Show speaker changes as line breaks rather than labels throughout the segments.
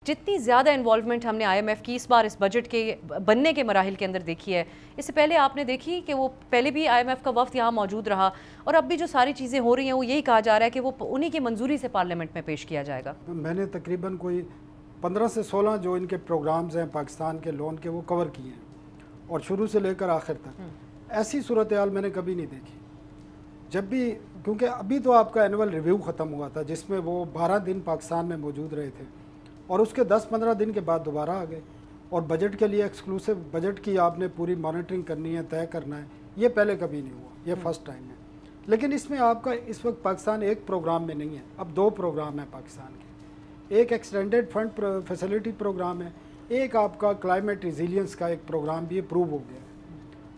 जितनी ज़्यादा इन्वॉल्वमेंट हमने IMF की इस बार इस बजट के बनने के मराहिल के अंदर देखी है, इससे पहले आपने देखी कि वो पहले भी IMF का वफ्द यहाँ मौजूद रहा और अब भी जो सारी चीज़ें हो रही हैं वो यही कहा जा रहा है कि वो उन्हीं की मंजूरी से पार्लियामेंट में पेश किया जाएगा।
मैंने तकरीबन कोई 15 से 16 जो इनके प्रोग्राम्स हैं पाकिस्तान के लोन के वो कवर किए हैं और शुरू से लेकर आखिर तक ऐसी सूरत हाल मैंने कभी नहीं देखी। जब भी, क्योंकि अभी तो आपका एनुअल रिव्यू ख़त्म हुआ था जिसमें वो 12 दिन पाकिस्तान में मौजूद रहे थे और उसके 10-15 दिन के बाद दोबारा आ गए और बजट के लिए एक्सक्लूसिव बजट की आपने पूरी मॉनिटरिंग करनी है, तय करना है, ये पहले कभी नहीं हुआ, ये फर्स्ट टाइम है। लेकिन इसमें आपका इस वक्त पाकिस्तान एक प्रोग्राम में नहीं है, अब 2 प्रोग्राम हैं पाकिस्तान के। एक एक्सटेंडेड फंड फैसिलिटी प्रोग्राम है, एक आपका क्लाइमेट रिजिलियंस का एक प्रोग्राम भी अप्रूव हो गया।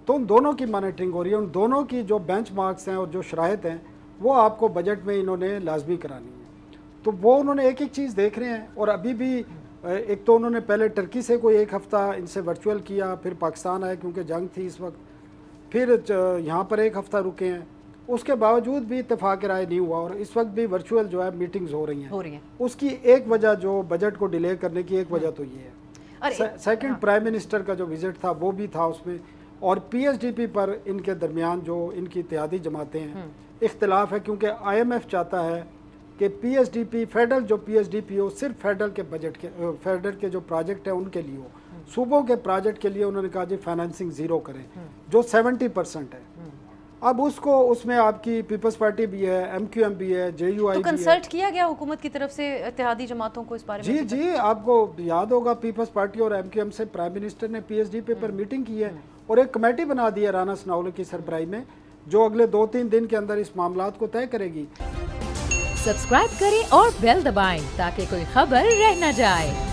तो उन दोनों की मॉनिटरिंग हो रही है, उन दोनों की जो बेंचमार्क्स हैं और जो शराइत हैं वो आपको बजट में इन्होंने लाजमी करानी है। तो वो उन्होंने एक एक चीज़ देख रहे हैं और अभी भी एक तो उन्होंने पहले टर्की से कोई 1 हफ़्ता इनसे वर्चुअल किया, फिर पाकिस्तान आए क्योंकि जंग थी इस वक्त, फिर यहाँ पर 1 हफ़्ता रुके हैं। उसके बावजूद भी इत्तेफाक राय नहीं हुआ और इस वक्त भी वर्चुअल जो है मीटिंग्स हो रही हैं। उसकी एक वजह जो बजट को डिले करने की एक वजह तो ये है। सेकंड प्राइम मिनिस्टर का जो विजिट था वो भी था उसमें, और PSDP पर इनके दरमियान जो इनकी इत्तेहादी जमातें हैं इख्तिलाफ है, क्योंकि IMF चाहता है कि PSDP फेडरल जो PSDP हो सिर्फ फेडरल के बजट के फेडरल के जो प्रोजेक्ट है उनके लिए हो, सूबों के प्रोजेक्ट के लिए उन्होंने कहा जी फाइनेंसिंग ज़ीरो करें जो 70% है। अब उसको उसमें आपकी पीपल्स पार्टी भी है, MQM भी है, JUI
तो कंसल्ट किया गया हुकूमत की तरफ से इत्तेहादी जमातों को इस बारे में?
जी, आपको याद होगा पीपल्स पार्टी और MQM से प्राइम मिनिस्टर ने PSDP पर मीटिंग की है और एक कमेटी बना दी है राना सनाउल्लाह की सरबराही में जो अगले 2-3 दिन के अंदर इस मामलात को तय करेगी।
सब्सक्राइब करें और बेल दबाएं ताकि कोई खबर रह न जाए।